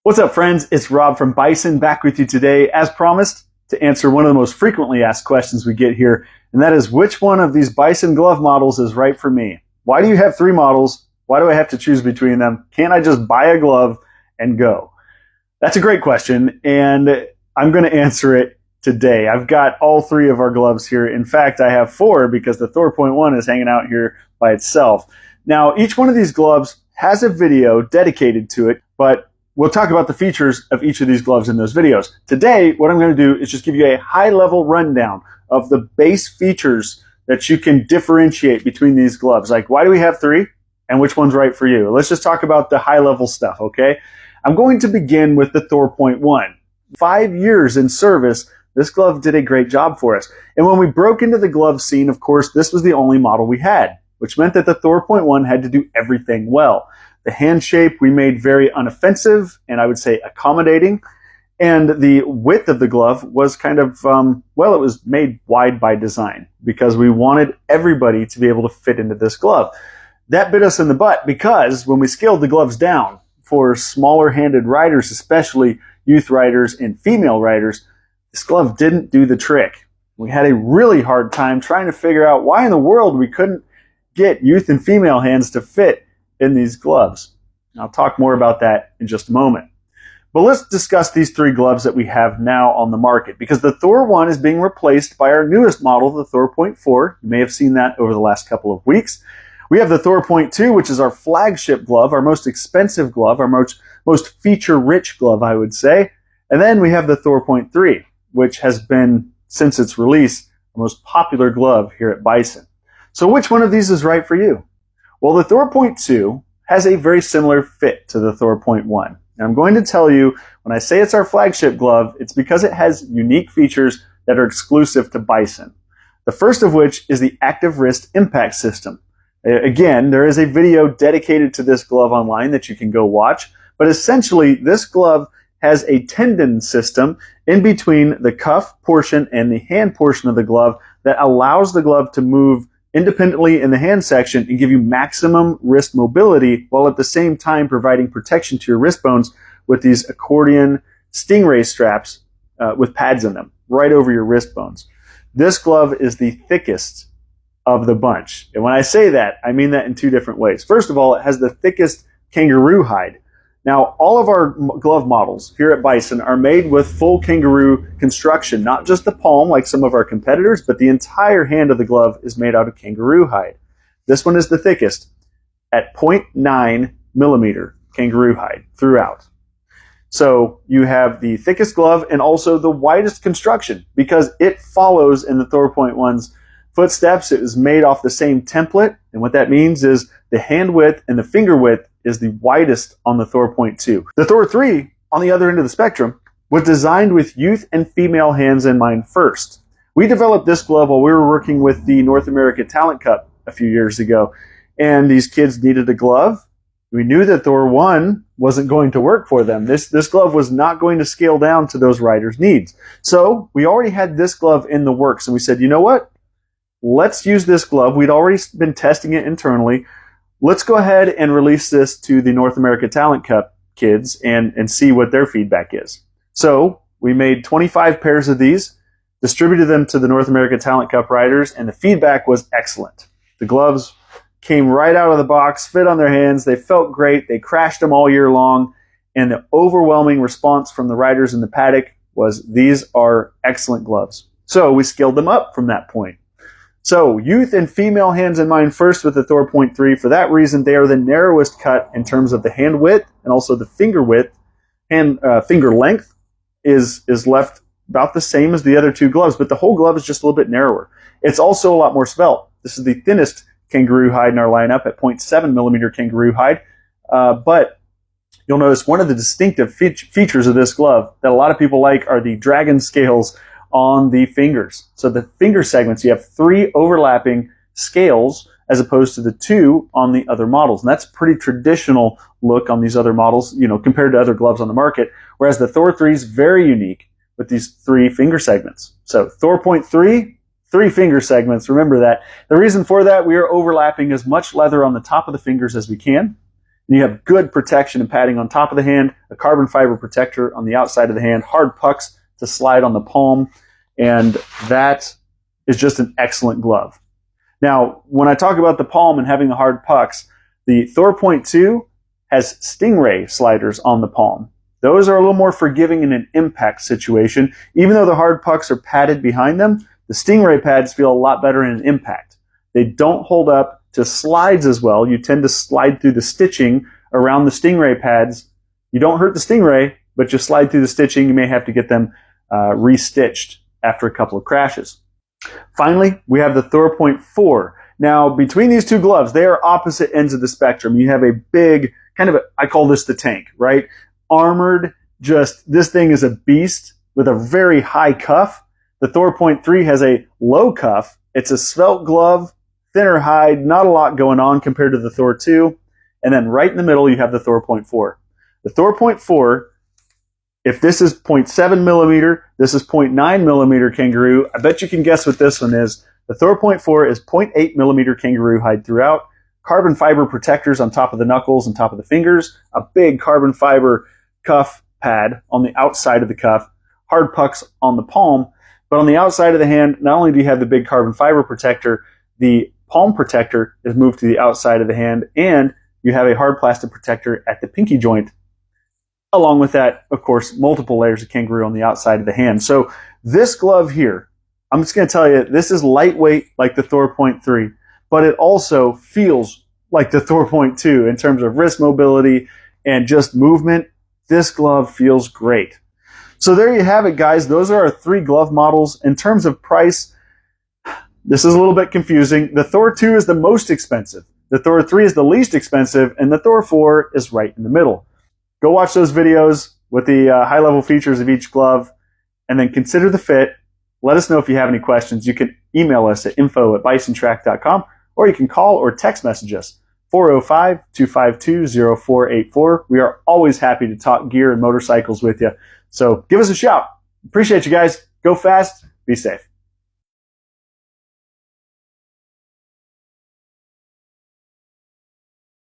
What's up, friends? It's Rob from Bison back with you today, as promised, to answer one of the most frequently asked questions we get here, and that is which one of these Bison glove models is right for me? Why do you have three models? Why do I have to choose between them? Can't I just buy a glove and go? That's a great question, and I'm going to answer it today. I've got all three of our gloves here. In fact, I have four because the Thor Point 1 is hanging out here by itself. Now, each one of these gloves has a video dedicated to it, but we'll talk about the features of each of these gloves in those videos. Today, what I'm going to do is just give you a high-level rundown of the base features that you can differentiate between these gloves. Like, why do we have three, and which one's right for you? Let's just talk about the high-level stuff, okay? I'm going to begin with the Thor Point 1. 5 years in service, this glove did a great job for us. And when we broke into the glove scene, of course, this was the only model we had, which meant that the Thor Point 1 had to do everything well. The hand shape we made very unoffensive and I would say accommodating. And the width of the glove was kind of, it was made wide by design because we wanted everybody to be able to fit into this glove. That bit us in the butt because when we scaled the gloves down for smaller handed riders, especially youth riders and female riders, this glove didn't do the trick. We had a really hard time trying to figure out why in the world we couldn't get youth and female hands to fit in these gloves. I'll talk more about that in just a moment. But let's discuss these three gloves that we have now on the market, because the Thor 1 is being replaced by our newest model, the Thor Point 4. You may have seen that over the last couple of weeks. We have the Thor Point 2, which is our flagship glove, our most expensive glove, our most feature-rich glove, I would say. And then we have the Thor Point 3, which has been, since its release, the most popular glove here at Bison. So which one of these is right for you? Well, the Thor Point 2 has a very similar fit to the Thor Point 1. And I'm going to tell you, when I say it's our flagship glove, it's because it has unique features that are exclusive to Bison. The first of which is the active wrist impact system. Again, there is a video dedicated to this glove online that you can go watch, but essentially this glove has a tendon system in between the cuff portion and the hand portion of the glove that allows the glove to move independently in the hand section and give you maximum wrist mobility while at the same time providing protection to your wrist bones with these accordion stingray straps with pads in them right over your wrist bones. This glove is the thickest of the bunch. And when I say that, I mean that in two different ways. First of all, it has the thickest kangaroo hide. Now, all of our glove models here at Bison are made with full kangaroo construction, not just the palm like some of our competitors, but the entire hand of the glove is made out of kangaroo hide. This one is the thickest at 0.9 millimeter kangaroo hide throughout. So you have the thickest glove and also the widest construction because it follows in the Thor Point 1's footsteps. It was made off the same template, and what that means is the hand width and the finger width is the widest on the Thor Point 2. The Thor 3, on the other end of the spectrum, was designed with youth and female hands in mind first. We developed this glove while we were working with the North America Talent Cup a few years ago, and these kids needed a glove. We knew that Thor 1 wasn't going to work for them. This glove was not going to scale down to those riders' needs. So we already had this glove in the works, and we said, you know what? Let's use this glove. We'd already been testing it internally. Let's go ahead and release this to the North America Talent Cup kids and see what their feedback is. So we made 25 pairs of these, distributed them to the North America Talent Cup riders, and the feedback was excellent. The gloves came right out of the box, fit on their hands, they felt great, they crashed them all year long, and the overwhelming response from the riders in the paddock was, these are excellent gloves. So we scaled them up from that point. So, youth and female hands in mind first with the Thor Point 3. For that reason, they are the narrowest cut in terms of the hand width and also the finger width. And finger length is left about the same as the other two gloves, but the whole glove is just a little bit narrower. It's also a lot more svelte. This is the thinnest kangaroo hide in our lineup at 0.7 millimeter kangaroo hide. But you'll notice one of the distinctive features of this glove that a lot of people like are the dragon scales on the fingers. So the finger segments, you have three overlapping scales as opposed to the two on the other models. And that's a pretty traditional look on these other models, compared to other gloves on the market. Whereas the Thor 3 is very unique with these three finger segments. So Thor Point 3, three finger segments. Remember that. The reason for that, we are overlapping as much leather on the top of the fingers as we can. And you have good protection and padding on top of the hand, a carbon fiber protector on the outside of the hand, hard pucks to slide on the palm, and that is just an excellent glove. Now, when I talk about the palm and having the hard pucks, the Thor Point 2 has Stingray sliders on the palm. Those are a little more forgiving in an impact situation. Even though the hard pucks are padded behind them, the Stingray pads feel a lot better in an impact. They don't hold up to slides as well. You tend to slide through the stitching around the Stingray pads. You don't hurt the Stingray, but you slide through the stitching. You may have to get them restitched after a couple of crashes. Finally, we have the Thor Point 4. Now, between these two gloves, they are opposite ends of the spectrum. You have a big, I call this the tank, right? Armored, this thing is a beast with a very high cuff. The Thor Point 3 has a low cuff. It's a svelte glove, thinner hide, not a lot going on compared to the Thor 2. And then right in the middle, you have the Thor Point 4. The Thor Point 4, if this is 0.7 millimeter, this is 0.9 millimeter kangaroo. I bet you can guess what this one is. The Thor Point 4 is 0.8 millimeter kangaroo hide throughout, carbon fiber protectors on top of the knuckles and top of the fingers, a big carbon fiber cuff pad on the outside of the cuff, hard pucks on the palm, but on the outside of the hand, not only do you have the big carbon fiber protector, the palm protector is moved to the outside of the hand, and you have a hard plastic protector at the pinky joint. Along with that, of course, multiple layers of kangaroo on the outside of the hand. So this glove here, I'm just going to tell you, this is lightweight like the Thor Point 3, but it also feels like the Thor Point 2 in terms of wrist mobility and just movement. This glove feels great. So there you have it, guys. Those are our 3 glove models. In terms of price, this is a little bit confusing. The Thor 2 is the most expensive. The Thor 3 is the least expensive, and the Thor 4 is right in the middle. Go watch those videos with the high-level features of each glove, and then consider the fit. Let us know if you have any questions. You can email us at info@bisontrack.com, or you can call or text message us, 405-252-0484. We are always happy to talk gear and motorcycles with you. So give us a shout. Appreciate you guys. Go fast. Be safe.